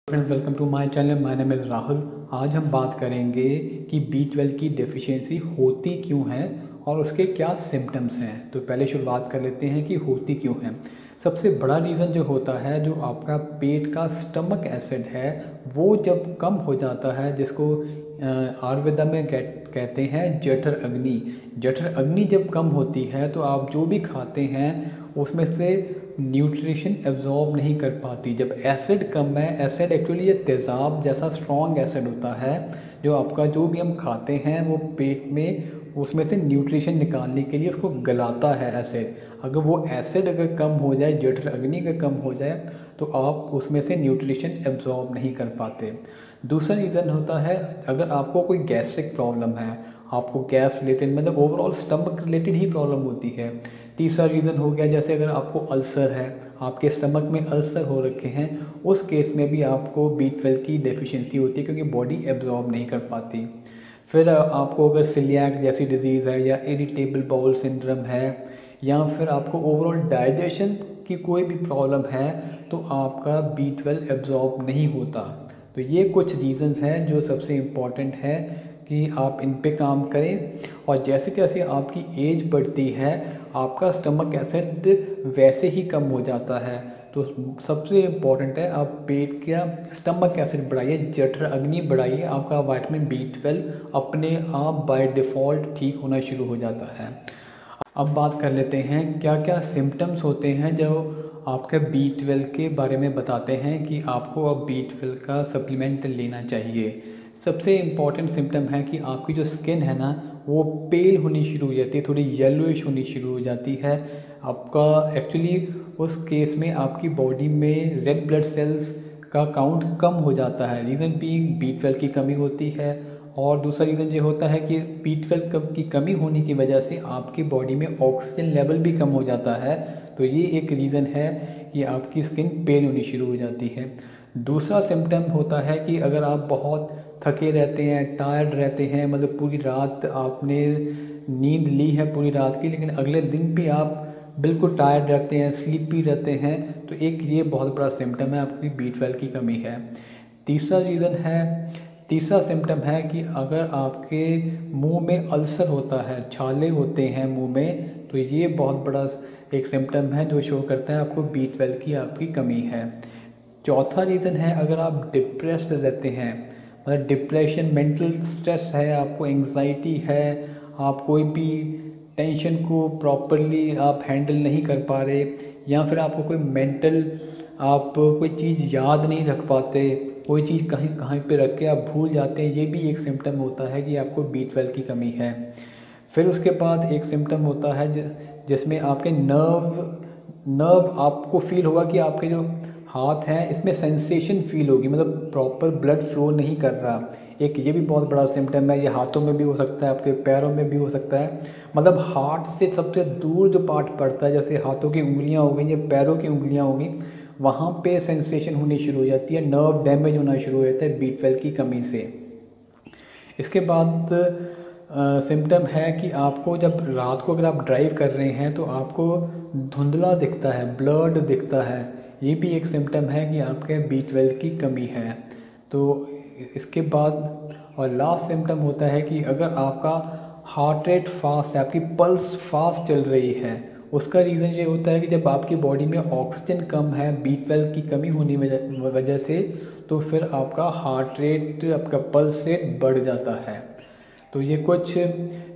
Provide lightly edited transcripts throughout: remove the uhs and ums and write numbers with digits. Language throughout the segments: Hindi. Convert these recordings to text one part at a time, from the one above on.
Friends, welcome to my channel. My name is Rahul. आज हम बात करेंगे कि B12 की डेफिशिएंसी होती क्यों है और उसके क्या सिम्टम्स हैं। तो पहले शुरुआत कर लेते हैं कि होती क्यों है। सबसे बड़ा रीज़न जो होता है, जो आपका पेट का स्टमक एसिड है वो जब कम हो जाता है, जिसको आयुर्वेदा में कहते हैं जठर अग्नि। जठर अग्नि जब कम होती है तो आप जो भी खाते हैं उसमें से न्यूट्रिशन एब्जॉर्ब नहीं कर पाती। जब एसिड कम है, एसिड एक्चुअली ये तेज़ाब जैसा स्ट्रॉन्ग एसिड होता है, जो आपका जो भी हम खाते हैं वो पेट में उसमें से न्यूट्रिशन निकालने के लिए उसको गलाता है एसिड। अगर वो एसिड अगर कम हो जाए, जठर अग्नि अगर कम हो जाए, तो आप उसमें से न्यूट्रिशन एब्जॉर्ब नहीं कर पाते। दूसरा रीज़न होता है, अगर आपको कोई गैस्ट्रिक प्रॉब्लम है, आपको गैस रिलेटेड मतलब ओवरऑल स्टमक रिलेटेड ही प्रॉब्लम होती है। तीसरा रीज़न हो गया, जैसे अगर आपको अल्सर है, आपके स्टमक में अल्सर हो रखे हैं, उस केस में भी आपको B12 की डेफिशिएंसी होती है, क्योंकि बॉडी एब्जॉर्ब नहीं कर पाती। फिर आपको अगर सिलियाक जैसी डिज़ीज़ है, या इरिटेबल बाउल सिंड्रोम है, या फिर आपको ओवरऑल डाइजेशन की कोई भी प्रॉब्लम है, तो आपका B12 एब्जॉर्ब नहीं होता। तो ये कुछ रीज़न्स हैं जो सबसे इम्पॉर्टेंट है कि आप इन पे काम करें। और जैसे जैसे आपकी एज बढ़ती है, आपका स्टमक एसिड वैसे ही कम हो जाता है। तो सबसे इम्पॉर्टेंट है, आप पेट का स्टमक एसिड बढ़ाइए, जठर अग्नि बढ़ाइए, आपका विटामिन B12 अपने आप बाय डिफ़ॉल्ट ठीक होना शुरू हो जाता है। अब बात कर लेते हैं क्या क्या सिम्टम्स होते हैं जो आपके B12 के बारे में बताते हैं कि आपको अब B12 का सप्लीमेंट लेना चाहिए। सबसे इम्पॉर्टेंट सिम्टम है कि आपकी जो स्किन है ना, वो पेल होनी शुरू हो जाती है, थोड़ी येलोइश होनी शुरू हो जाती है। आपका एक्चुअली उस केस में आपकी बॉडी में रेड ब्लड सेल्स का काउंट कम हो जाता है। रीज़न बीइंग B12 की कमी होती है। और दूसरा रीज़न ये होता है कि B12 की कमी होने की वजह से आपकी बॉडी में ऑक्सीजन लेवल भी कम हो जाता है। तो ये एक रीज़न है कि आपकी स्किन पेल होनी शुरू हो जाती है। दूसरा सिम्टम होता है कि अगर आप बहुत थके रहते हैं, टायर्ड रहते हैं, मतलब पूरी रात आपने नींद ली है पूरी रात की, लेकिन अगले दिन भी आप बिल्कुल टायर्ड रहते हैं, स्लीपी रहते हैं, तो एक ये बहुत बड़ा सिम्टम है आपकी B12 की कमी है। तीसरा रीज़न है, तीसरा सिम्टम है कि अगर आपके मुंह में अल्सर होता है, छाले होते हैं मुंह में, तो ये बहुत बड़ा एक सिम्टम है जो शो करता है आपको B12 की आपकी कमी है। चौथा रीज़न है, अगर आप डिप्रेस्ड रहते हैं, मतलब डिप्रेशन, मेंटल स्ट्रेस है, आपको एंग्जाइटी है, आप कोई भी टेंशन को प्रॉपरली आप हैंडल नहीं कर पा रहे, या फिर आपको कोई मेंटल, आप कोई चीज़ याद नहीं रख पाते, कोई चीज़ कहीं कहीं पे रख के आप भूल जाते हैं, ये भी एक सिम्टम होता है कि आपको B12 की कमी है। फिर उसके बाद एक सिम्टम होता है जिसमें आपके नर्व आपको फील होगा कि आपके जो हाथ हैं इसमें सेंसेशन फील होगी, मतलब प्रॉपर ब्लड फ्लो नहीं कर रहा। एक ये भी बहुत बड़ा सिम्टम है। ये हाथों में भी हो सकता है, आपके पैरों में भी हो सकता है, मतलब हार्ट से सबसे दूर जो पार्ट पड़ता है, जैसे हाथों की उंगलियां हो गई या पैरों की उंगलियां हो गई, वहाँ पे सेंसेशन होनी शुरू हो जाती है, नर्व डैमेज होना शुरू हो जाता है B12 की कमी से। इसके बाद सिम्टम है कि आपको जब रात को अगर आप ड्राइव कर रहे हैं तो आपको धुंधला दिखता है, ब्लर्ड दिखता है, ये भी एक सिम्टम है कि आपके B12 की कमी है। तो इसके बाद और लास्ट सिम्टम होता है कि अगर आपका हार्ट रेट फास्ट है, आपकी पल्स फास्ट चल रही है, उसका रीज़न ये होता है कि जब आपकी बॉडी में ऑक्सीजन कम है B12 की कमी होने वजह से, तो फिर आपका हार्ट रेट, आपका पल्स रेट बढ़ जाता है। तो ये कुछ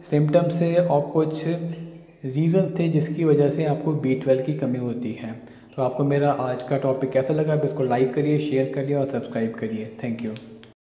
सिम्टम्स है और कुछ रीज़न थे जिसकी वजह से आपको B12 की कमी होती है। तो आपको मेरा आज का टॉपिक कैसा लगा? आप इसको लाइक करिए, शेयर करिए और सब्सक्राइब करिए। Thank you.